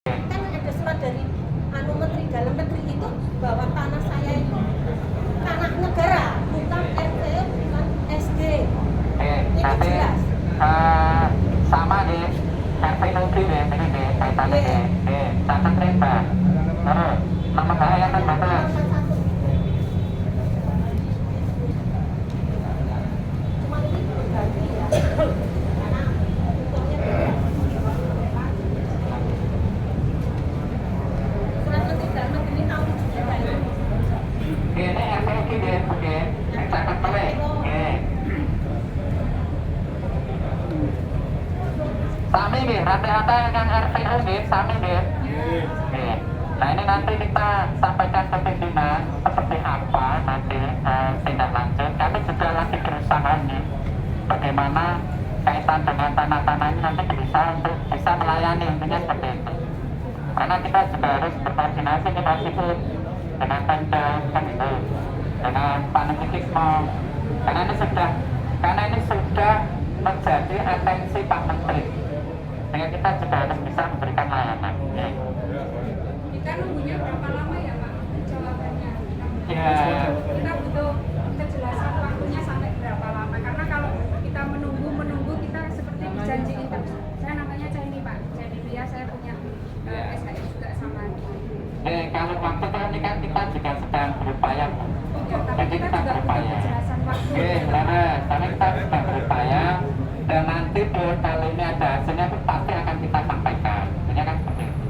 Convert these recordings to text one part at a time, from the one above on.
Kan ada surat dari Menteri Dalam Negeri itu bahwa tanah saya itu tanah negara, bukan RT, bukan SD. Itu jelas. Sama di RT Negeri deh, ini deh, kaitannya deh, catat rimba. Terus, membahayakan batas. Cuma ini belum ganti ya. Karena hitungnya beda. Surat Menteri Dalam Negeri tahun 7 ini. Ini RT Negeri deh, oke. Catat balik. Oke. Sami nih, rata-rata yang RPU nih, sami nih. Nih. Nah ini nanti kita sampaikan ke pimpinan seperti apa nanti tindak lanjut. Kami juga lagi berusaha nih bagaimana kaitan dengan tanah-tanah ini nanti bisa melayani intinya seperti itu. Karena kita juga harus berkoordinasi kita sibuk dengan Pemda kan itu, dengan Panikismo. Karena ini sudah menjadi atensi Pak Menteri. Sehingga kita juga harus bisa memberikan layanan. Ya. Kita nunggunya berapa lama ya Pak jawabannya? Ya. Kita butuh kejelasan waktunya sampai berapa lama, karena kalau kita menunggu kita seperti dijanjiin terus. Saya namanya Ceni Pak, Ceni Ria, saya punya SHM juga sama. Kalau waktu ini kan kita juga sedang berupaya. Ya, tapi kita juga butuh kejelasan waktu. Karena kita sedang berupaya dan nanti kalau ini ada hasilnya itu pasti akan kita sampaikan. Ini kan seperti itu.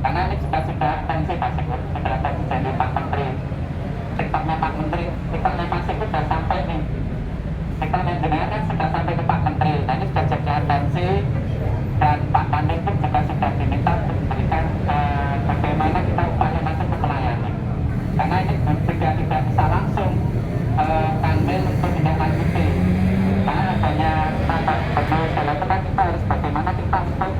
Karena ini sudah atensi Pak Sikut, sudah atensi dari Pak Menteri. TikToknya Pak Menteri, TikToknya Pak Sikut sudah sampai nih. TikToknya jenengan kan sudah sampai ke Pak Menteri. Nah ini sudah jadi atensi dan Pak Kandim pun juga sudah diminta untuk memberikan bagaimana kita upaya masuk ke melayani. Karena ini juga tidak bisa langsung Kanwil untuk tidak lanjuti. Karena adanya tata betul jalan itu kan kita harus bagaimana kita untuk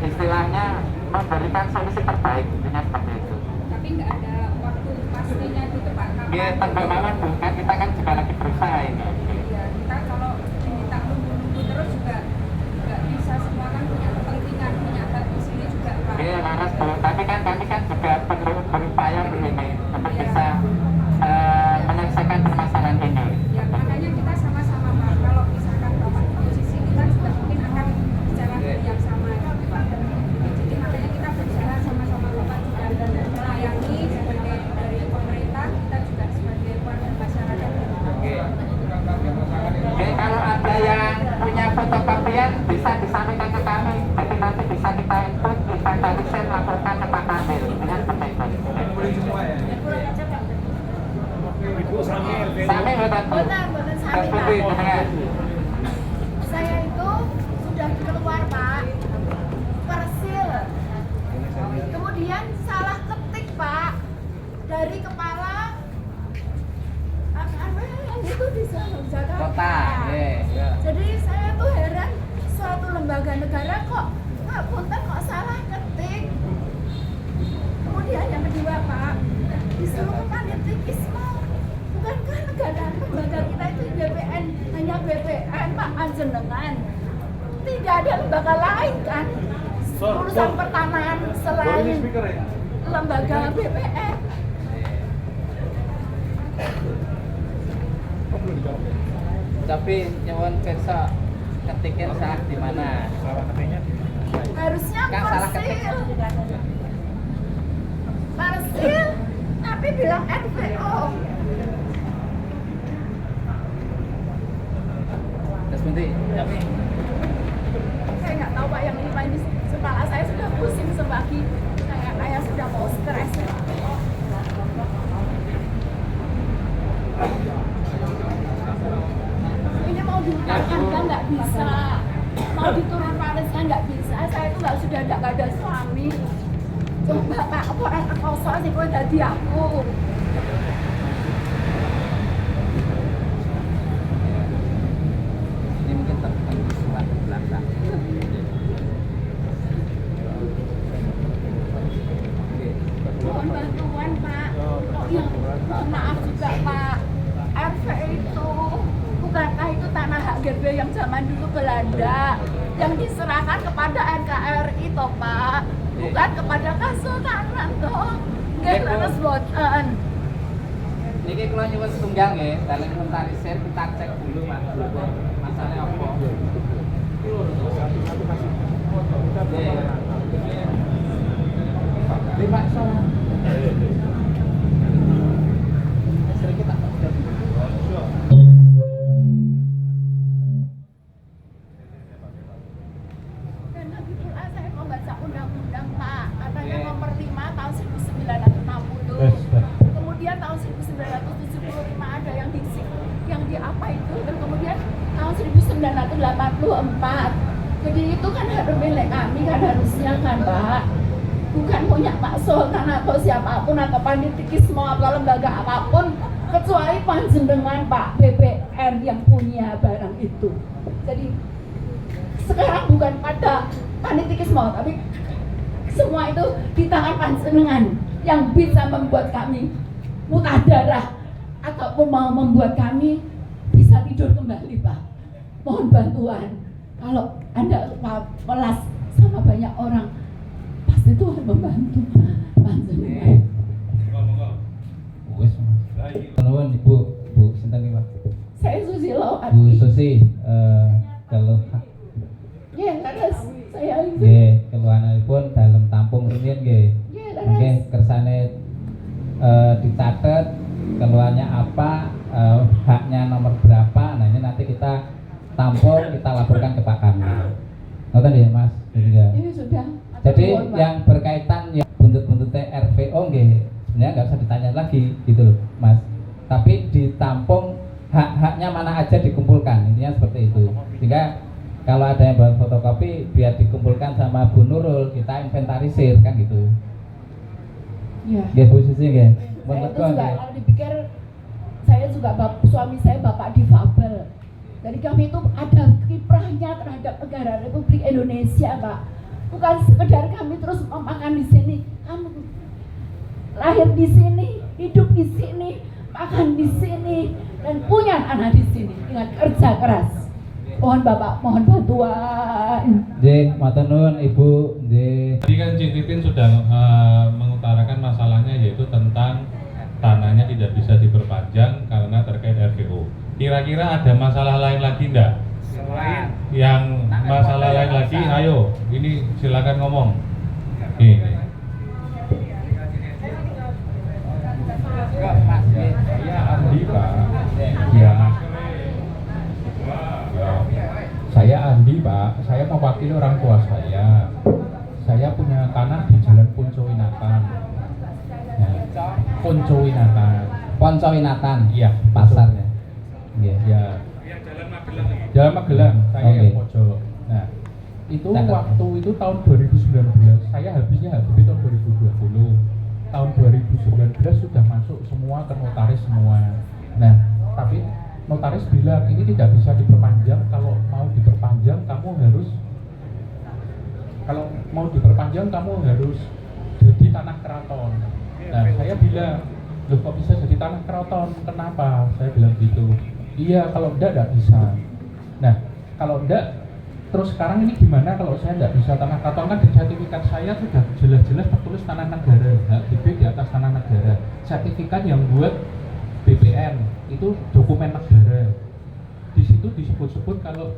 istilahnya memberikan solusi terbaik, intinya seperti itu. Tapi nggak ada waktu pastinya gitu Pak. Ya, teman-teman bukan kita kan juga lagi berusaha ini. Ya, kita kalau diminta nunggu terus juga nggak bisa, semua kan punya kepentingan, punya hak di sini juga Pak. Iya, laras Bu. Tapi kan kami kan juga perlu berupaya begini untuk bisa menyelesaikan permasalahan ini. Ya, makanya kita sama-sama Pak. Kalau misalkan Bapak di posisi kita juga mungkin akan bicara yang sama gitu Pak. Jadi makanya kita berusaha sama-sama Bapak juga melayani sebagai dari pemerintah, kita juga sebagai warga masyarakat. Oke, kalau ada yang punya fotokopian bisa disampaikan ke kami. Jadi nanti bisa kita input, kita tulisin, laporkan ke Pak Kanwil. Intinya seperti itu. Ibu Sami betul. Boten sami, Terus Pak. putih, jenengan. Saya itu sudah keluar Pak, persil. Kemudian salah ketik Pak, dari kepala yang itu di Jakarta. Kota, iya. Jadi saya tuh heran, suatu lembaga negara kok Pak Punten kok salah ketik. Kemudian yang kedua Pak, disuruh ke Panikismo. Bukankah negara lembaga kita itu BPN, hanya BPN Pak Anjenengan. Tidak ada lembaga lain kan urusan pertanahan selain lembaga BPN. Tapi nyewon kersa ketiknya salah di mana? Harusnya Kan salah ketik. Persil, tapi bilang RPO. Terus nanti tapi Saya nggak tahu Pak, yang lima ini kepala saya sudah pusing sebagi kayak sudah mau stres. Ini mau diutangkan kan nggak bisa, mau diturun parisnya nggak bisa. Saya itu sudah nggak ada suami. Coba Pak, orang kosong sih kok jadi aku. ini mungkin terkait surat belakang. Mohon bantuan Pak. Oh iya, maaf juga Pak. RV itu bukankah itu tanah HGB yang zaman dulu Belanda yang diserahkan kepada NKRI toh Pak? bukan kepada Kesultanan toh. Nggih leres boten. Niki kula nyuwun setunggal nggih, dalem inventarisir kita cek dulu Mas. Masalahnya apa? Lima soal. Sering kita Dan lagi pula saya membaca undang-undang Pak, katanya Oke. nomor 5 tahun 1960. Kemudian tahun 1975 ada yang di apa itu, dan kemudian tahun 1984. Jadi itu kan harus milik kami kan harusnya kan Pak. Bukan punya Pak Sultan atau siapapun atau panitikisme atau lembaga apapun kecuali panjenengan Pak BPN yang punya barang itu. Jadi sekarang bukan pada panitikisme tapi semua itu di tangan panjenengan yang bisa membuat kami muntah darah ataupun mau membuat kami bisa tidur kembali Pak. Mohon bantuan. Kalau Anda melas sama banyak orang, pasti Tuhan membantu panjenengan. wis. Nuwun Ibu, Bu sinten iki, Pak? Saya Susilo Bu Adi. Susi, kalau Ya, leres. Saya ini. nggih keluhanipun dalem tampung rumiyin nggih. Ya, Nggih leres. kersane dicatat keluhannya apa, haknya nomor berapa. Nah, ini nanti kita tampung, kita laporkan ke Pak Kamil. Ngoten ya, Mas? Ini sudah. Jadi Mohon, Pak. yang berkaitan yang buntut-buntut RVO nggih sebenarnya nggak usah ditanya lagi gitu loh Mas. Tapi ditampung hak-haknya mana aja dikumpulkan, intinya seperti itu. Sehingga kalau ada yang buat fotokopi biar dikumpulkan sama Bu Nurul, kita inventarisir kan gitu. Ya. Nggih Bu Susi nggih. Mun Saya itu lega juga nggih. kalau dipikir saya juga suami saya bapak difabel. Jadi kami itu ada kiprahnya terhadap negara Republik Indonesia, Pak. Bukan sekedar kami terus makan di sini. Kami lahir di sini, hidup di sini, makan di sini, dan punya anak di sini dengan kerja keras. Mohon Bapak, mohon bantuan. Nggih, matur nuwun Ibu. Nggih. Tadi kan Cik Titin sudah mengutarakan masalahnya yaitu tentang tanahnya tidak bisa diperpanjang karena terkait RVO. Kira-kira ada masalah lain lagi enggak? Yang masalah lain lagi, ayo, ini silakan ngomong. Nih. Saya Andi Pak. Ya. Saya Andi Pak. Saya mewakili orang tua saya. Saya punya tanah di Jalan Poncowinatan. Ya. Poncowinatan. Poncowinatan. Iya, Pasarnya. Nggih. Ya. Jalan Magelang, saya Oke. yang pojok. Nah, itu Catat. waktu itu tahun 2019, saya habisnya tahun 2020. Tahun 2019 sudah masuk semua ke notaris semua. Nah, tapi notaris bilang ini tidak bisa diperpanjang. Kalau mau diperpanjang kamu harus jadi tanah keraton. Nah, saya bilang, loh kok bisa jadi tanah keraton? Kenapa? Saya bilang gitu. Iya, kalau enggak bisa. Nah, kalau enggak, terus sekarang ini gimana kalau saya enggak bisa tanah keraton? Kan di sertifikat saya sudah jelas-jelas tertulis tanah negara, HGB di atas tanah negara. Sertifikat yang buat BPN itu dokumen negara. Di situ disebut-sebut kalau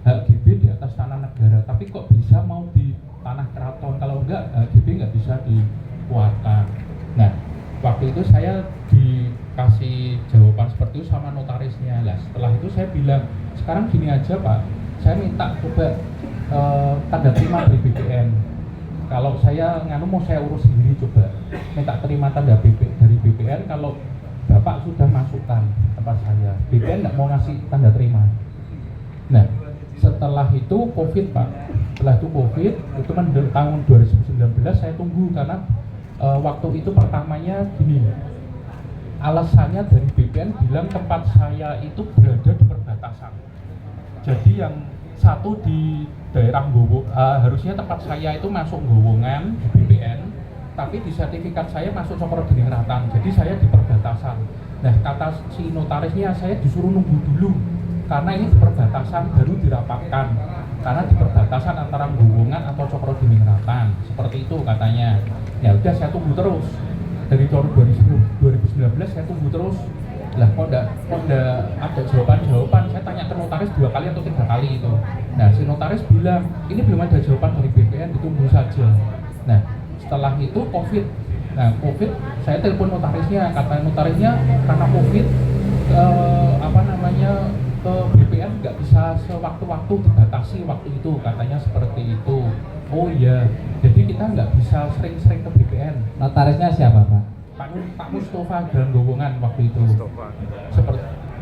HGB di atas tanah negara, tapi kok bisa mau di tanah keraton? Kalau enggak, HGB enggak bisa dikeluarkan. Nah, waktu itu saya dikasih jawaban seperti itu sama notarisnya. Lah, setelah itu saya bilang, sekarang gini aja Pak, saya minta coba tanda terima dari BPN. Kalau saya nganu mau saya urus sendiri, coba minta terima tanda dari BPN. Kalau Bapak sudah masukkan tempat saya, BPN nggak mau ngasih tanda terima. Nah, setelah itu COVID Pak, setelah itu COVID, itu kan tahun 2019 saya tunggu karena waktu itu pertamanya gini, alasannya dari BPN bilang tempat saya itu berada di perbatasan. Jadi yang satu di daerah harusnya tempat saya itu masuk Gowongan di BPN, tapi di sertifikat saya masuk Cokrodiningrat. Jadi saya di perbatasan. Nah, kata si notarisnya saya disuruh nunggu dulu karena ini di perbatasan baru dirapatkan. Karena di perbatasan antara Gowongan atau Cokrodiningrat. seperti itu katanya. Ya udah saya tunggu terus dari tahun 2019 saya tunggu terus. Lah kok enggak ada jawaban. Saya tanya ke notaris 2 kali atau 3 kali itu. Nah si notaris bilang ini belum ada jawaban dari BPN, ditunggu saja. Nah setelah itu COVID. Nah COVID saya telepon notarisnya, kata notarisnya karena COVID ke BPN nggak bisa sewaktu-waktu dibatasi waktu itu, katanya seperti itu. Oh iya, jadi kita nggak bisa sering-sering ke BPN. Notarisnya siapa Pak? Pak Mustafa Gowongan waktu itu.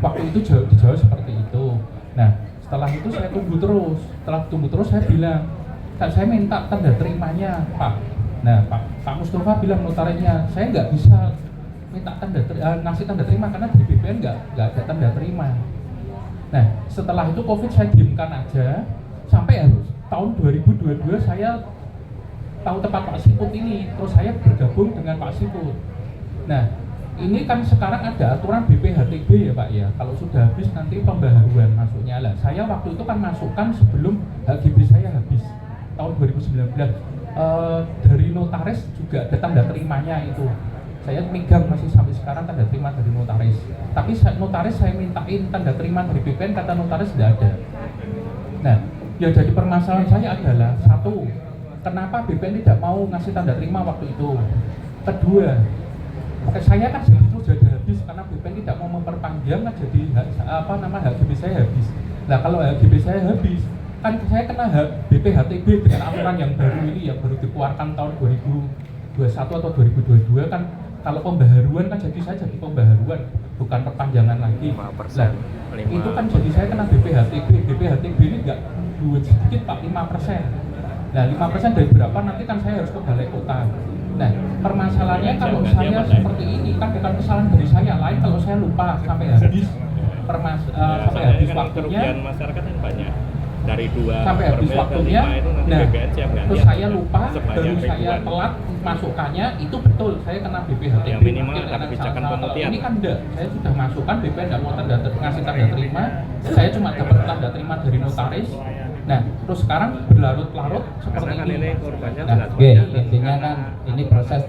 Waktu itu dijawab seperti itu. Nah setelah itu saya tunggu terus. Setelah tunggu terus saya bilang, kan saya minta tanda terimanya Pak. Nah Pak Mustafa bilang notarisnya, saya nggak bisa minta ngasih tanda terima karena di BPN nggak ada tanda terima. Nah setelah itu COVID saya diamkan aja sampai harus tahun 2022 saya tahu tempat Pak Siput ini, terus saya bergabung dengan Pak Siput. Nah ini kan sekarang ada aturan BPHTB ya Pak ya, kalau sudah habis nanti pembaharuan masuknya lah. Saya waktu itu kan masukkan sebelum HGB saya habis tahun 2019. Dari notaris juga ada tanda terimanya itu. Saya megang masih sampai sekarang tanda terima dari notaris. Tapi notaris saya mintain tanda terima dari BPN, kata notaris tidak ada. Nah, yang jadi permasalahan saya adalah satu, kenapa BPN tidak mau ngasih tanda terima waktu itu? Kedua, saya kan jadi itu sudah habis karena BPN tidak mau memperpanjang, jadi HGB saya habis. Nah kalau HGB saya habis, kan saya kena BPHTB dengan aturan yang baru ini, yang baru dikeluarkan tahun 2021 atau 2022 kan. Kalau pembaharuan kan jadi saya jadi pembaharuan, bukan perpanjangan lagi. 5%, Nah, itu kan jadi saya kena BPHTB. BPHTB ini nggak duit sedikit Pak, 5%. Nah 5% dari berapa nanti kan saya harus ke balai kota. Nah permasalahannya kalau saya seperti ini kan bukan kesalahan dari saya, lain kalau saya lupa sampai habis sampai habis kan waktunya, kerugian masyarakat yang banyak dari 2 sampai habis permil ke waktunya. 5 itu nanti Nah BPN siap ganti terus saya lupa, sebanyak baru saya ribuan. telat masukkannya, itu betul saya kena BPHTB. Ya, minimal Mungkin ada karena kebijakan salah. pemutihan. Ini kan enggak, saya sudah masukkan, BPN nggak mau ngasih tanda terima, saya cuma dapat tanda terima dari notaris. Nah terus sekarang berlarut-larut seperti Karena kan ini. ini korbannya Nah, jelas Oke, banyak. intinya kan ini proses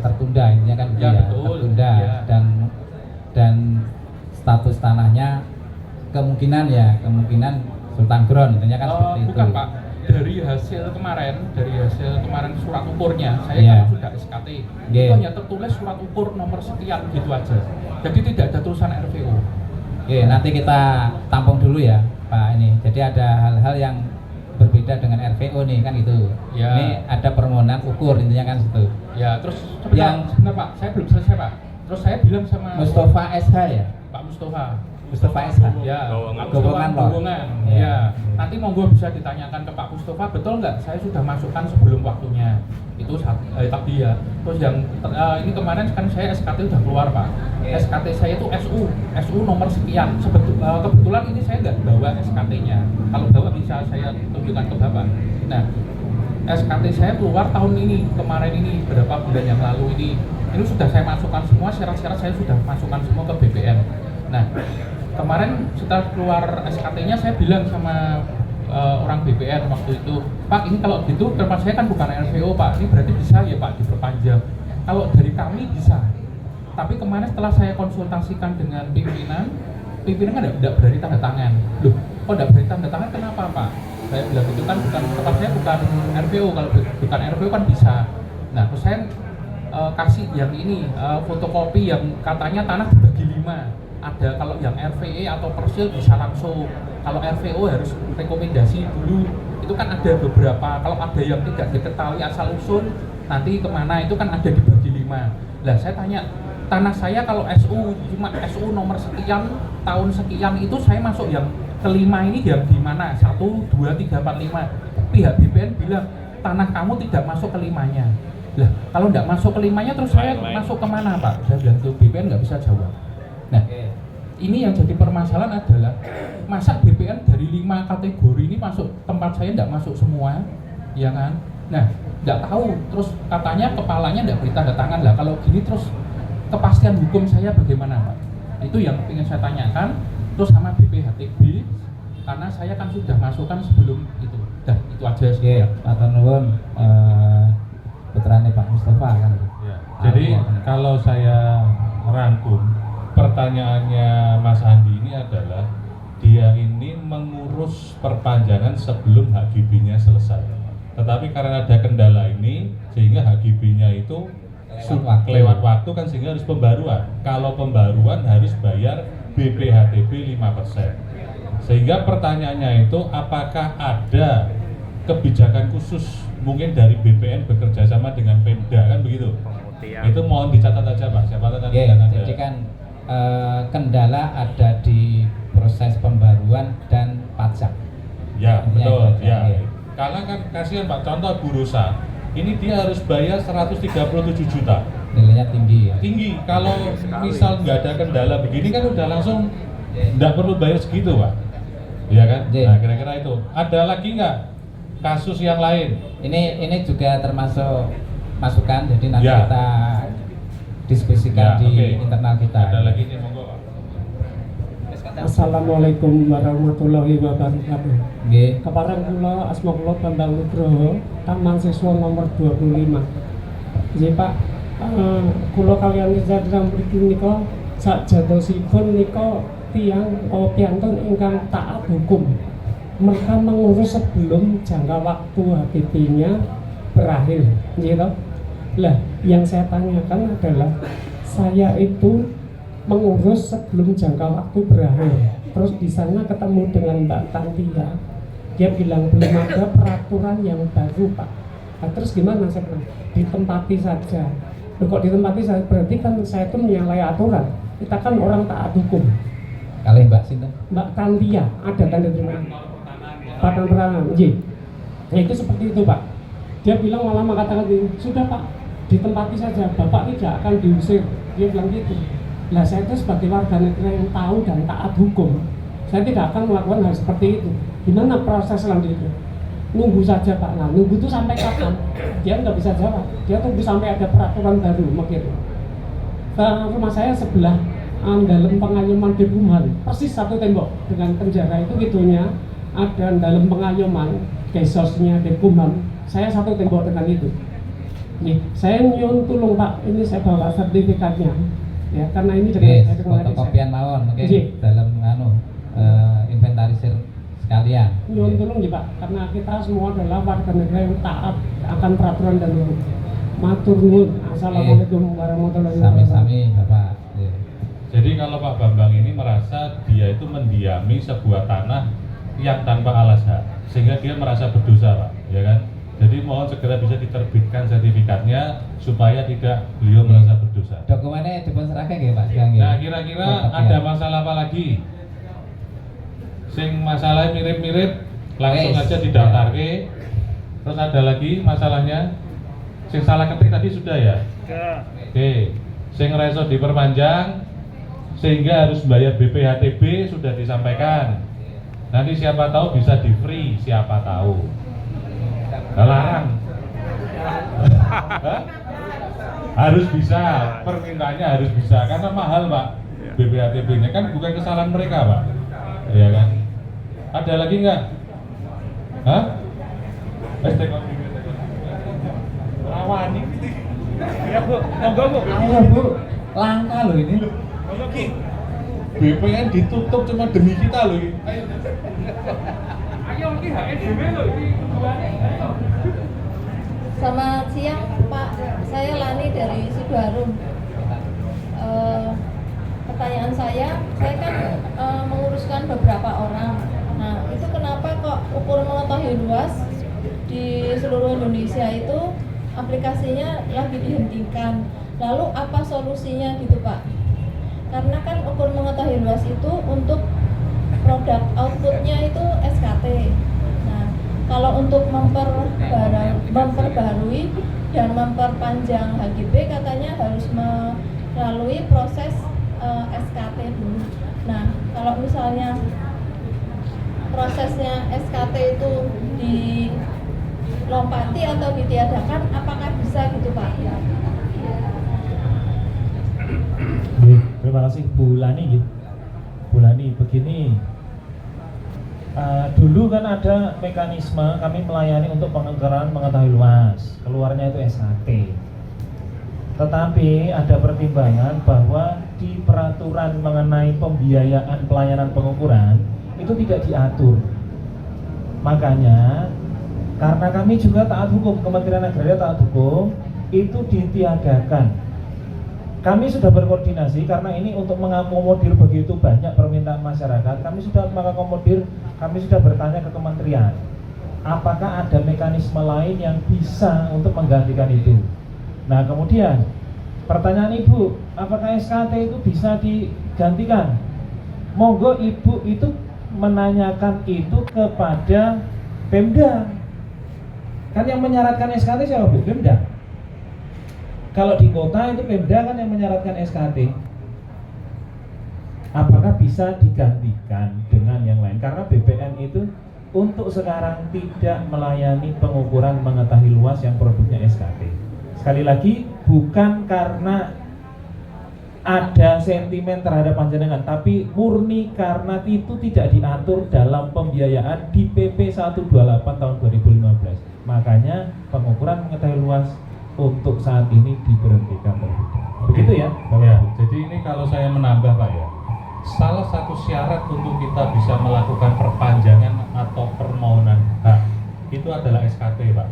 tertunda, intinya kan Ya, betul. tertunda Ya. dan status tanahnya kemungkinan Sultan Gron, intinya kan seperti itu. Bukan Pak, dari hasil kemarin surat ukurnya saya Iya. kan sudah SKT, Iya. itu hanya tertulis surat ukur nomor sekian gitu aja, jadi tidak ada tulisan RVO. Oke, nanti kita tampung dulu ya Pak ini. Jadi ada hal-hal yang berbeda dengan RVO nih kan gitu. Ya. Ini ada permohonan ukur, intinya kan situ. Ya terus Yang- sebentar Pak, saya belum selesai Pak. Terus saya bilang sama Mustafa SH ya? Pak Mustafa SH. ya, Gowongan. Pak Mustafa Gowongan, Lord. Gowongan. Ya. Ya, nanti monggo bisa ditanyakan ke Pak Mustafa, betul nggak saya sudah masukkan sebelum waktunya itu tadi ya. Terus yang ini kemarin kan saya SKT udah keluar Pak. SKT saya itu SU nomor sekian. Kebetulan ini saya nggak bawa SKT-nya. Kalau bawa bisa saya tunjukkan ke Bapak. Nah, SKT saya keluar tahun ini, kemarin ini, berapa bulan yang lalu ini sudah saya masukkan semua, syarat-syarat saya sudah masukkan semua ke BPN. Nah, kemarin setelah keluar SKT-nya saya bilang sama orang BPN waktu itu, Pak ini kalau gitu tempat saya kan bukan RVO Pak, ini berarti bisa ya Pak diperpanjang. Kalau dari kami bisa, tapi kemarin setelah saya konsultasikan dengan pimpinan kan tidak berani tanda tangan. Loh, kok tidak berani tanda tangan kenapa Pak? Saya bilang itu kan tempat saya bukan RVO, kalau bukan RVO kan bisa. Nah terus saya kasih yang ini fotokopi yang katanya tanah dibagi 5. Ada kalau yang RVE atau Persil bisa langsung, kalau RVO harus rekomendasi dulu. Itu kan ada beberapa, kalau ada yang tidak diketahui asal usul nanti kemana, itu kan ada dibagi 5. Lah saya tanya, tanah saya kalau SU cuma SU nomor sekian tahun sekian, itu saya masuk yang kelima ini yang di mana? 1, 2, 3, 4, 5. Pihak BPN bilang tanah kamu tidak masuk kelimanya. Lah kalau tidak masuk kelimanya terus saya masuk kemana Pak? Saya bilang tuh BPN nggak bisa jawab. Nah, ini yang jadi permasalahan adalah masa BPN dari 5 kategori ini masuk tempat saya tidak masuk semua, ya kan? Nah, tidak tahu. Terus katanya kepalanya tidak beri tanda tangan lah. Kalau gini terus kepastian hukum saya bagaimana Pak? Itu yang ingin saya tanyakan. Terus sama BPHTB, karena saya kan sudah masukkan sebelum itu. Dah, itu aja. Oke, Pak Nuwun, Jadi kalau saya rangkum, pertanyaannya Mas Andi ini adalah dia ini mengurus perpanjangan sebelum HGB-nya selesai. Tetapi karena ada kendala ini sehingga HGB-nya itu lewat waktu kan, sehingga harus pembaruan. Kalau pembaruan harus bayar BPHTB 5%. Sehingga pertanyaannya itu apakah ada kebijakan khusus mungkin dari BPN bekerja sama dengan Pemda, kan begitu? Itu mohon dicatat aja Pak, siapa tahu nanti Oke, ada. jadi kan kendala ada di proses pembaruan dan pajak. Ya, betul, Ya, ya. Karena kan kasihan Pak, contoh Burusa, ini dia harus bayar 137 juta. Nilainya tinggi ya. Tinggi, kalau misal nggak ada kendala begini kan udah langsung nggak perlu bayar segitu Pak. Iya kan? Iya. Nah kira-kira itu. Ada lagi nggak kasus yang lain? Ini juga termasuk masukan, jadi nanti Ya. kita diskusikan Ya, di oke. internal kita. Ada lagi nih, monggo Pak. Assalamualaikum warahmatullahi wabarakatuh. Nggih. Kepareng kula asma kula Bambang Nugroho, Taman Siswa nomor 25. Nggih Pak, kula kaliyan sedherek mriki nika sajatosipun nika tiyang piantun ingkang taat hukum. Mereka mengurus sebelum jangka waktu HPP-nya berakhir, nggih toh? Lah, yang saya tanyakan adalah saya itu mengurus sebelum jangka waktu berakhir. Terus di sana ketemu dengan Mbak Tantia. Dia bilang belum ada peraturan yang baru Pak. Nah, terus gimana saya bilang? Ditempati saja. Loh, kok ditempati saja? Berarti kan saya itu menyalahi aturan. Kita kan orang taat hukum. Kali Mbak Sinta. Mbak Tantia, ada tanda terima Padang Perangan. Nah itu seperti itu Pak. Dia bilang malah mengatakan sudah Pak, ditempati saja. Bapak tidak akan diusir. Dia bilang gitu. Nah saya itu sebagai warga negara yang tahu dan taat hukum, saya tidak akan melakukan hal seperti itu. Gimana proses selanjutnya? Nunggu saja Pak. Nah nunggu itu sampai kapan? Dia nggak bisa jawab. Dia tunggu sampai ada peraturan baru mungkin. Rumah saya sebelah dalam pengayoman Dekumhan, persis satu tembok dengan penjara itu gitunya. Ada dalam pengayoman kesosnya Dekumhan, saya satu tembok dengan itu. Nih, saya nyuwun tulung Pak, ini saya bawa sertifikatnya. Ya, karena ini Oke, dengan fotokopian mawon, oke. Nggih. Dalam inventarisir sekalian. Nyuwun Nggih. tulung ya Pak, karena kita semua adalah warga negara yang taat akan peraturan dan hukum. Matur nuwun. Assalamualaikum warahmatullahi wabarakatuh. Sami-sami Bapak. Nggih. Jadi kalau Pak Bambang ini merasa dia itu mendiami sebuah tanah yang tanpa alas hak, sehingga dia merasa berdosa Pak, ya kan? Jadi mohon segera bisa diterbitkan sertifikatnya supaya tidak beliau merasa berdosa. Dokumennya dipun serahkan nggih Pak? Nggih. Nah kira-kira ada masalah apa lagi? Sing masalah mirip-mirip langsung Wes. aja didaftarke. Terus ada lagi masalahnya? Sing salah ketik tadi sudah ya? Oke. Sing reso diperpanjang sehingga harus bayar BPHTB sudah disampaikan. Nanti siapa tahu bisa di free, siapa tahu. Larang. Hah? Harus bisa, permintaannya harus bisa karena mahal Pak. BPHTB-nya kan bukan kesalahan mereka Pak. Iya kan? Ada lagi nggak? Hah? Rawani. Ya Bu, monggo Bu. Ayo Bu, langka loh ini. BPN ditutup cuma demi kita loh. Ayo. Ayo iki HSDW lho iki keduane. Ayo. Selamat siang Pak, saya Lani dari Sidoarjo. Pertanyaan saya kan menguruskan beberapa orang. Nah itu kenapa kok ukur mengetahui luas di seluruh Indonesia itu aplikasinya lagi dihentikan. Lalu apa solusinya gitu Pak? Karena kan ukur mengetahui luas itu untuk produk outputnya itu SKT. Nah, kalau untuk memperbarui dan memperpanjang HGB katanya harus melalui proses SKT dulu. Nah, kalau misalnya prosesnya SKT itu dilompati atau ditiadakan, apakah bisa gitu Pak? Terima kasih Bu Lani. Bu Lani, begini, dulu kan ada mekanisme kami melayani untuk pengeluaran mengetahui luas, keluarnya itu SKT. Tetapi ada pertimbangan bahwa di peraturan mengenai pembiayaan pelayanan pengukuran itu tidak diatur. Makanya karena kami juga taat hukum, Kementerian Agraria taat hukum, itu ditiadakan. Kami sudah berkoordinasi karena ini untuk mengakomodir begitu banyak permintaan masyarakat. Kami sudah mengakomodir, kami sudah bertanya ke kementerian, apakah ada mekanisme lain yang bisa untuk menggantikan itu. Nah kemudian pertanyaan Ibu, apakah SKT itu bisa digantikan? Monggo Ibu itu menanyakan itu kepada Pemda. Kan yang menyaratkan SKT siapa Bu? Pemda. Kalau di kota itu Pemda kan yang menyaratkan SKT. Apakah bisa digantikan dengan yang lain? Karena BPN itu untuk sekarang tidak melayani pengukuran mengetahui luas yang produknya SKT. Sekali lagi, bukan karena ada sentimen terhadap panjenengan, tapi murni karena itu tidak diatur dalam pembiayaan di PP 128 tahun 2015. Makanya pengukuran mengetahui luas untuk saat ini diberhentikan terlebih dahulu. Begitu ya, Bapak Ya, Ibu? jadi ini kalau saya menambah Pak ya, salah satu syarat untuk kita bisa melakukan perpanjangan atau permohonan hak itu adalah SKT Pak.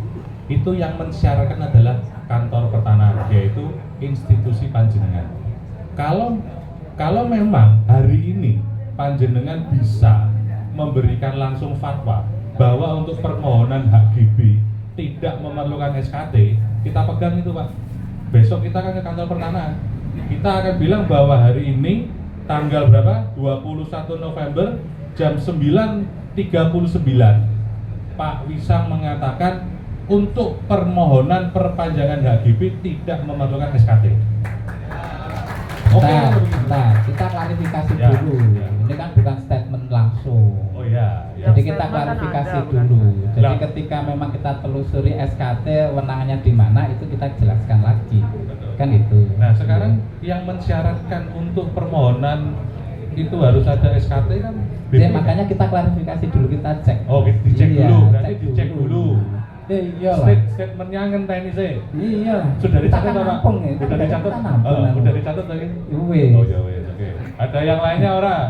Itu yang mensyaratkan adalah kantor pertanahan, yaitu institusi panjenengan. Kalau memang hari ini panjenengan bisa memberikan langsung fatwa bahwa untuk permohonan hak GB tidak memerlukan SKT, kita pegang itu Pak. Besok kita akan ke kantor pertanahan, kita akan bilang bahwa hari ini tanggal berapa? 21 November jam 9.39 Pak Wisang mengatakan untuk permohonan perpanjangan HGB tidak memerlukan SKT. Oke, Kita klarifikasi Ya, dulu. ya. Ini kan bukan statement langsung. Oh ya, ya. Jadi kita klarifikasi dulu. Jadi Lah. ketika memang kita telusuri SKT wewenangnya di mana itu kita jelaskan lagi. Kan itu. Nah sekarang yang mensyaratkan untuk permohonan itu harus ada SKT kan? Jadi makanya kita klarifikasi dulu, kita cek. Oh, dicek Iya, dulu, berarti cek dicek dulu. Iya lah. Statementnya ngenteni sih. Iya. Sudah Kita dicatat kan Pak? nampung ya. Sudah dicatat? Kita nampung. Sudah dicatat lagi? Wes. Oh ya wes, oke. Ada yang lainnya orang?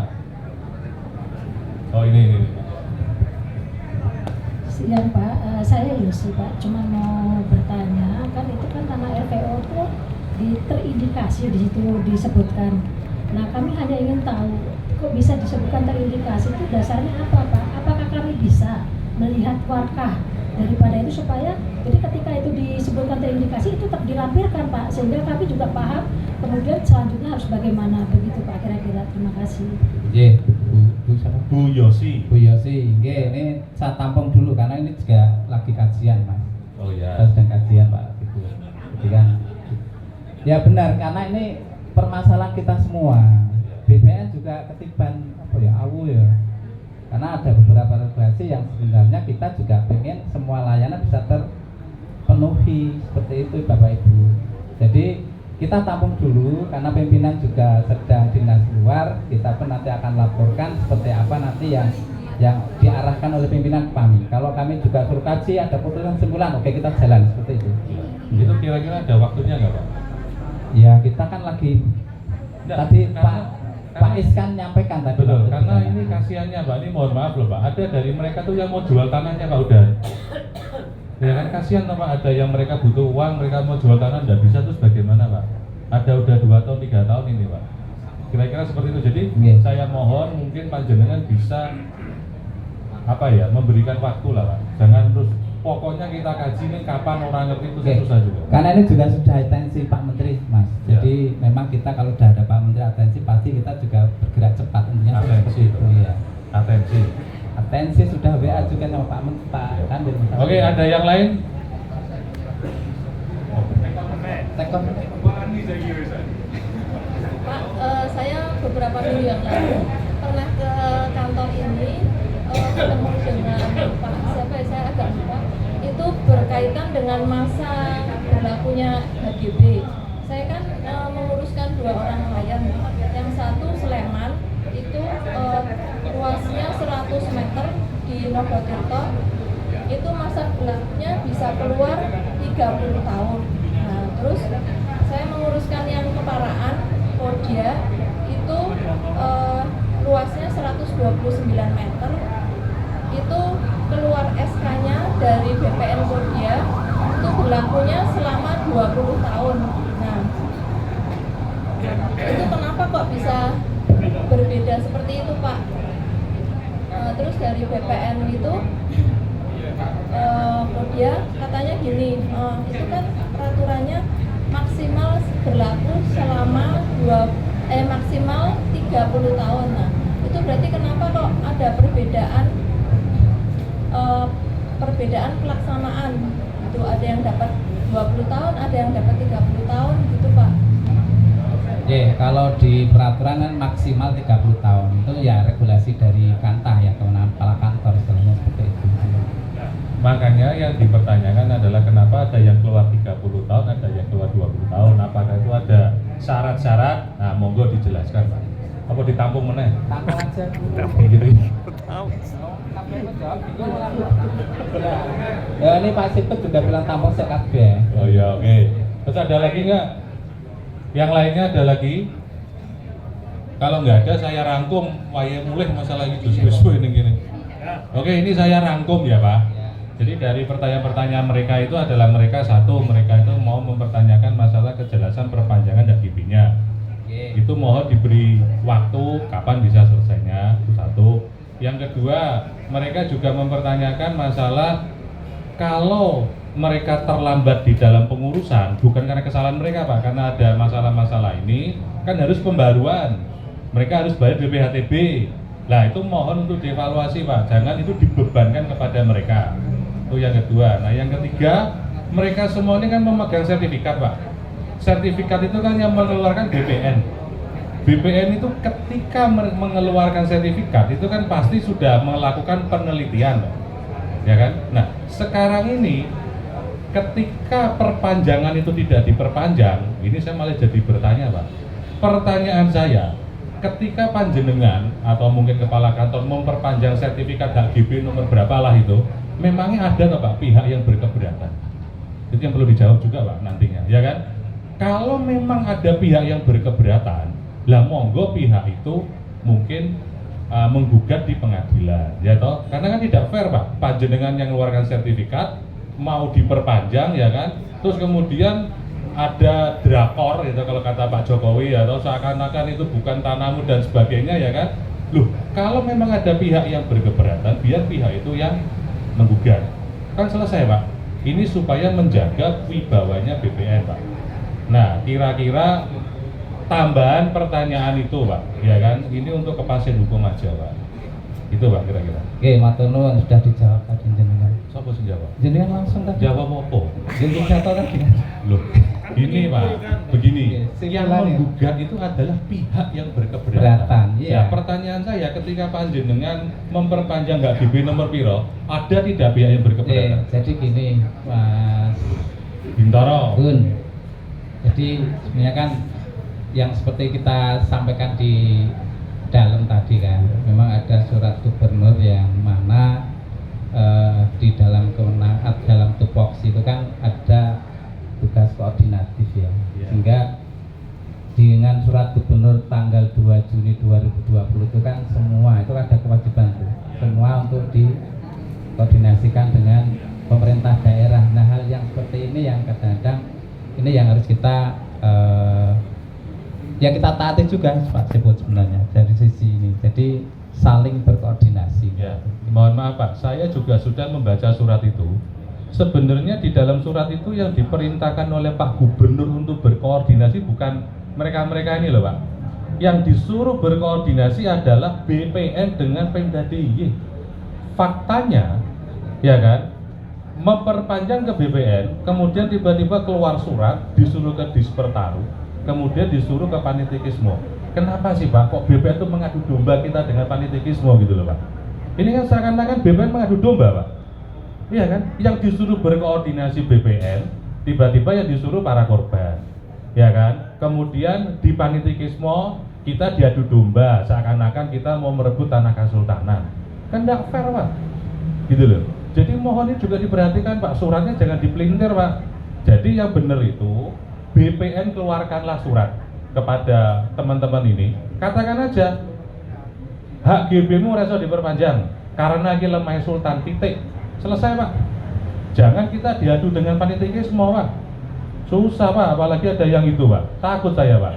Oh ini. Siang Pak, saya Yusi Pak, cuma mau bertanya, kan itu kan tanah RPO itu terindikasi di situ disebutkan. Nah kami hanya ingin tahu, kok bisa disebutkan terindikasi itu dasarnya apa Pak? Apakah kami bisa melihat warkah daripada itu supaya jadi ketika itu disebutkan terindikasi itu tetap dilampirkan Pak, sehingga kami juga paham kemudian selanjutnya harus bagaimana, begitu Pak kira-kira. Terima kasih. Iya, Bu siapa? Bu Yosi. Bu Yosi, ini saya tampung dulu karena ini juga lagi kajian Mas. Oh ya. Kita sedang kajian Pak. Gitu. Jadi kan, ya benar karena ini permasalahan kita semua. BPN juga ketiban apa ya, awu ya. Karena ada beberapa regulasi yang sebenarnya kita juga pengen semua layanan bisa terpenuhi seperti itu Bapak Ibu. Jadi kita tampung dulu karena pimpinan juga sedang dinas luar. Kita pun nanti akan laporkan seperti apa nanti yang diarahkan oleh pimpinan kami. Kalau kami juga suruh kaji ada putusan kesimpulan, oke kita jalan seperti itu. Itu kira-kira ada waktunya nggak Pak? Ya kita kan lagi Nggak, tadi karena- Pak Iskan nyampaikan tadi. Betul, waktu karena kita- ini kasihannya Pak, ini mohon maaf loh Pak, ada dari mereka tuh yang mau jual tanahnya Pak udah. Ya kan kasihan loh Pak, ada yang mereka butuh uang, mereka mau jual tanah nggak bisa, terus bagaimana Pak? Ada udah 2 tahun 3 tahun ini Pak. Kira-kira seperti itu. Jadi saya mohon mungkin panjenengan bisa apa ya, memberikan waktu lah Pak. Jangan terus pokoknya kita kaji ini kapan orang ngerti itu susah juga. Karena ini juga sudah atensi Pak Menteri, Mas. Jadi memang kita kalau sudah ada Pak Menteri atensi, pasti kita juga bergerak cepat. Intinya Atensi itu ya. Atensi. Atensi sudah WA juga sama Pak Menteri, Pak Kandir. Oke, ada yang lain? Tekon. Pak, saya beberapa minggu yang lalu pernah ke kantor ini ketemu dengan Pak siapa ya, saya agak lupa. Itu berkaitan dengan masa berlakunya HGB. Saya kan menguruskan 2 orang nelayan. Yang satu Sleman itu luasnya 100 meter di Nogotirto. Itu masa berlakunya bisa keluar 30 tahun. Nah, terus saya Kodia itu luasnya 129 meter. Itu keluar SK-nya dari BPN Kodia itu berlakunya selama 20 tahun. Nah, itu kenapa kok bisa berbeda seperti itu, Pak? Terus dari BPN itu Kodia katanya gini, itu kan peraturannya maksimal berlaku selama maksimal 30 tahun. Nah, itu berarti kenapa kok ada perbedaan pelaksanaan? Itu ada yang dapat 20 tahun, ada yang dapat 30 tahun gitu, Pak. Kalau di peraturan kan maksimal 30 tahun. Itu ya regulasi dari Kantah ya, kewenangan kepala kantor istilahnya seperti itu. Makanya yang dipertanyakan adalah kenapa ada yang keluar 30 tahun, ada yang keluar 20 tahun. Apakah itu ada syarat-syarat? Nah, monggo dijelaskan, Pak. Apa ditampung meneh? Tampung aja. Gitu. Ya ini Pak Siput juga bilang tampung sekat B. Oh ya, oke. Terus ada lagi nggak? Yang lainnya ada lagi? Kalau nggak ada saya rangkum. Waya mulai masalah itu sesuai ini gini. Oke, ini saya rangkum ya, Pak. Jadi dari pertanyaan-pertanyaan mereka itu adalah mereka itu mau mempertanyakan masalah kejelasan perpanjangan HGB-nya. Itu mohon diberi waktu kapan bisa selesainya. Satu. Yang kedua, mereka juga mempertanyakan masalah kalau mereka terlambat di dalam pengurusan bukan karena kesalahan mereka, Pak, karena ada masalah-masalah ini kan harus pembaruan. Mereka harus bayar BPHTB. Nah, itu mohon untuk dievaluasi, Pak. Jangan itu dibebankan kepada mereka. Itu yang kedua. Nah, yang ketiga, mereka semua ini kan memegang sertifikat, Pak. Sertifikat itu kan yang mengeluarkan BPN. BPN itu ketika mengeluarkan sertifikat itu kan pasti sudah melakukan penelitian, Pak. Ya kan? Nah, sekarang ini ketika perpanjangan itu tidak diperpanjang, ini saya malah jadi bertanya, Pak. Pertanyaan saya, ketika panjenengan atau mungkin kepala kantor memperpanjang sertifikat HGB nomor berapa lah itu, memangnya ada atau Pak pihak yang berkeberatan? Itu yang perlu dijawab juga, Pak, nantinya, ya kan? Kalau memang ada pihak yang berkeberatan, lah monggo pihak itu mungkin menggugat di pengadilan, ya toh? Karena kan tidak fair, Pak. Panjenengan yang mengeluarkan sertifikat mau diperpanjang, ya kan? Terus kemudian ada drakor, gitu kalau kata Pak Jokowi, ya toh, seakan-akan itu bukan tanahmu dan sebagainya, ya kan? Loh, kalau memang ada pihak yang berkeberatan, biar pihak itu yang menggugat. Kan selesai, Pak. Ini supaya menjaga wibawanya BPN, Pak. Nah, kira-kira tambahan pertanyaan itu, Pak, ya kan? Ini untuk kepastian hukum aja, Pak. Itu, Pak, kira-kira. Oke, matur nuwun sudah dijawab tadi jenengan. Siapa sih jawab? Jenengan langsung tadi. Jawab apa? Jenengan jatuh tadi. Loh, ini Pak, begini. Oke, Yang simpulannya. menggugat itu adalah pihak yang berkeberatan. Iya. Ya, pertanyaan saya, ketika panjenengan memperpanjang HGB nomor piro, ada tidak pihak yang berkeberatan? Jadi gini, Mas Bintoro. Gun. Jadi sebenarnya kan yang seperti kita sampaikan di dalam tadi kan, memang ada surat gubernur yang mana di dalam kewenangan dalam tupoksi itu kan ada tugas koordinatif ya, sehingga dengan surat gubernur tanggal 2 Juni 2020 itu kan semua itu ada kewajiban itu semua untuk dikoordinasikan dengan pemerintah daerah. Nah, hal yang seperti ini yang kadang-kadang ini yang harus kita ya kita taati juga, Pak Siput, sebenarnya dari sisi ini. Jadi saling berkoordinasi. Ya, mohon maaf, Pak, saya juga sudah membaca surat itu. Sebenarnya di dalam surat itu yang diperintahkan oleh Pak Gubernur untuk berkoordinasi bukan mereka-mereka ini loh, Pak. Yang disuruh berkoordinasi adalah BPN dengan Pemda DIY. Faktanya, ya kan, memperpanjang ke BPN, kemudian tiba-tiba keluar surat, disuruh ke Dispertaru, kemudian disuruh ke Panitikismo. Kenapa sih, Pak, kok BPN itu mengadu domba kita dengan Panitikismo gitu loh, Pak? Ini kan seakan-akan BPN mengadu domba, Pak. Iya kan? Yang disuruh berkoordinasi BPN, tiba-tiba yang disuruh para korban. Ya kan? Kemudian di Panitikismo kita diadu domba, seakan-akan kita mau merebut tanah Kesultanan. Kan tidak fair, Pak. Gitu loh. Jadi mohon ini juga diperhatikan, Pak, suratnya jangan dipelintir, Pak. Jadi yang benar itu BPN keluarkanlah surat. kepada teman-teman ini, katakan aja hak GB-mu reso diperpanjang karena iki lemah sultan, titik. Selesai, Pak. Jangan kita diadu dengan panitia semua, Pak. Susah, Pak, apalagi ada yang itu, Pak. Takut saya, Pak.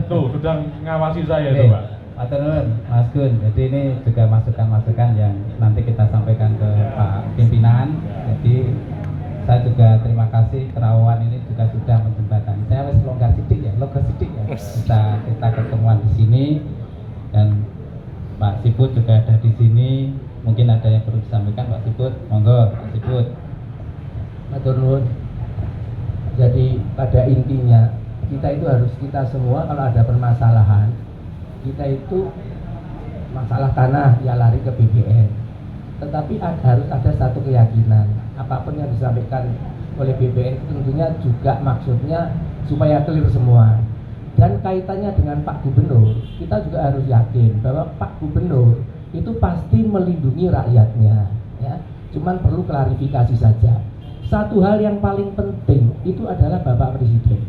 Tuh, sudah ngawasi saya itu, Pak. Pak Turun, Mas Gun, jadi ini juga masukan-masukan yang nanti kita sampaikan ke Pak Pimpinan. Jadi saya juga terima kasih Terawan ini juga sudah menjembatani. Saya harus longgar sidik ya, kita ketemuan di sini dan Pak Siput juga ada di sini. Mungkin ada yang perlu disampaikan, Pak Siput. Monggo, Pak Siput. Matur nuwun. Jadi pada intinya kita itu harus, kita semua kalau ada permasalahan, kita itu masalah tanah ya lari ke BBN. Tetapi harus ada satu keyakinan, apapun yang disampaikan oleh BBN tentunya juga maksudnya supaya clear semua. Dan kaitannya dengan Pak Gubernur, kita juga harus yakin bahwa Pak Gubernur itu pasti melindungi rakyatnya, ya. Cuman perlu klarifikasi saja. Satu hal yang paling penting itu adalah Bapak Presiden.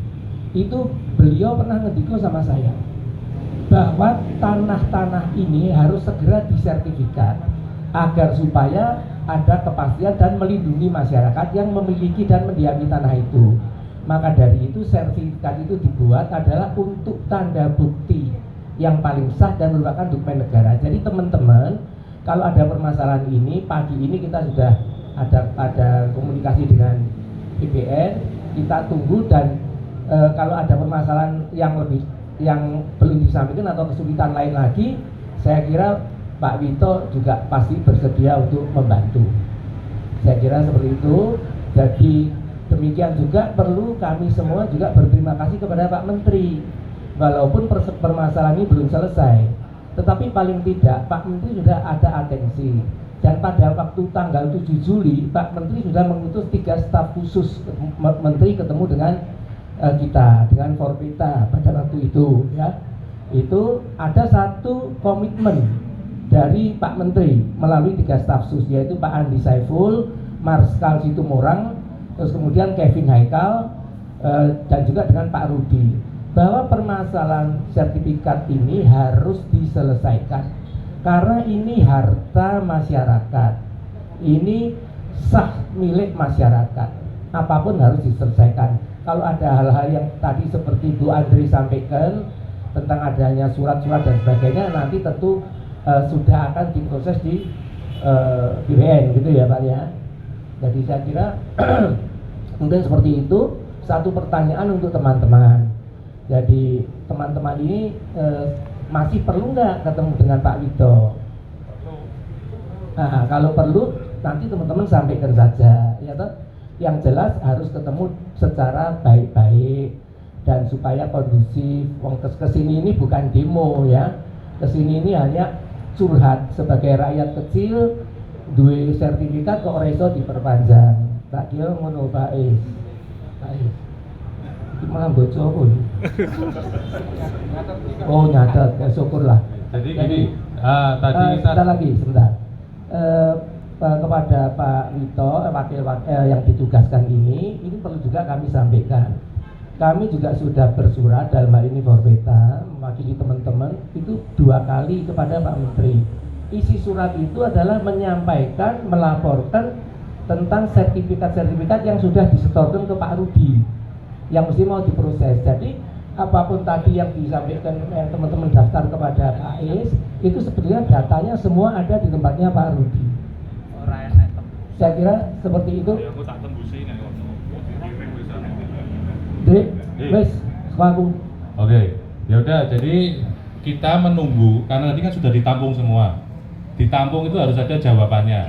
Itu beliau pernah ngediko sama saya bahwa tanah-tanah ini harus segera disertifikat agar supaya ada kepastian dan melindungi masyarakat yang memiliki dan mendiami tanah itu. Maka dari itu sertifikat itu dibuat adalah untuk tanda bukti yang paling sah dan merupakan dokumen negara. Jadi teman-teman, kalau ada permasalahan ini, pagi ini kita sudah ada komunikasi dengan BBN, kita tunggu dan kalau ada permasalahan yang belum disampaikan atau kesulitan lain lagi, saya kira Pak Wito juga pasti bersedia untuk membantu. Saya kira seperti itu. Jadi demikian juga perlu kami semua juga berterima kasih kepada Pak Menteri. Walaupun permasalahan ini belum selesai, tetapi paling tidak Pak Menteri sudah ada atensi. Dan pada waktu tanggal 7 Juli, Pak Menteri sudah mengutus 3 staf khusus Menteri ketemu dengan kita, dengan Forpita pada waktu itu, ya. Itu ada satu komitmen dari Pak Menteri melalui 3 staf khusus, yaitu Pak Andi Saiful, Marskal Situmorang, terus kemudian Kevin Haikal, dan juga dengan Pak Rudi, bahwa permasalahan sertifikat ini harus diselesaikan karena ini harta masyarakat, ini sah milik masyarakat, apapun harus diselesaikan. Kalau ada hal-hal yang tadi seperti Bu Andri sampaikan tentang adanya surat-surat dan sebagainya, nanti tentu sudah akan diproses di BBN gitu ya Pak ya. Jadi saya kira mungkin seperti itu. Satu pertanyaan untuk teman-teman. Jadi teman-teman ini masih perlu nggak ketemu dengan Pak Wito? Nah, kalau perlu nanti teman-teman sampaikan saja, ya toh. Yang jelas harus ketemu secara baik-baik dan supaya kondusif. Wong kesini ini bukan demo ya, kesini ini hanya curhat sebagai rakyat kecil, duwe sertifikat kok ora iso diperpanjang. Tak kira ngono Pak Is. Pak Is. Iki malah boco apa iki? Oh nyatet, ya syukurlah. Jadi gini, tadi kita lagi sebentar. Kepada Pak Wito, wakil yang ditugaskan ini perlu juga kami sampaikan. Kami juga sudah bersurat dalam hal ini Forpeta mewakili teman-teman itu 2 kali kepada Pak Menteri. Isi surat itu adalah menyampaikan, melaporkan tentang sertifikat-sertifikat yang sudah disetorkan ke Pak Rudi yang mesti mau diproses. Jadi apapun tadi yang disampaikan teman-teman daftar kepada Pak Is, itu sebetulnya datanya semua ada di tempatnya Pak Rudi. Saya kira seperti itu. Wes, aku. Oke, ya udah. Jadi kita menunggu karena nanti kan sudah ditampung semua. Ditampung itu harus ada jawabannya.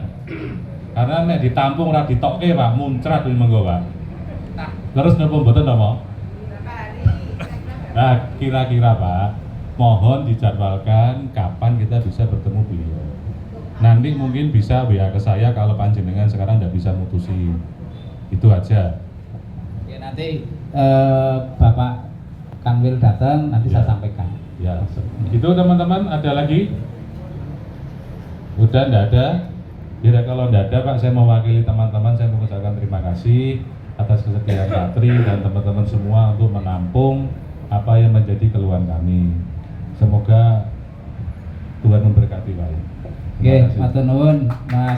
Karena nek ditampung ora ditokke Pak, muncrat di menggo Pak. Terus napa mboten napa? Nah, kira-kira Pak, mohon dijadwalkan kapan kita bisa bertemu beliau. Nanti mungkin bisa WA ke saya kalau panjenengan sekarang tidak bisa mutusin. Itu aja. Ya nanti Bapak Kanwil datang, nanti ya. Saya sampaikan. Ya, itu teman-teman. Ada lagi? Udah enggak ada? Ya kalau enggak ada Pak, saya mewakili teman-teman, saya mengucapkan terima kasih atas kesediaan Pak Tri dan teman-teman semua untuk menampung apa yang menjadi keluhan kami. Semoga Tuhan memberkati Pak. Oke, matur nuwun Mas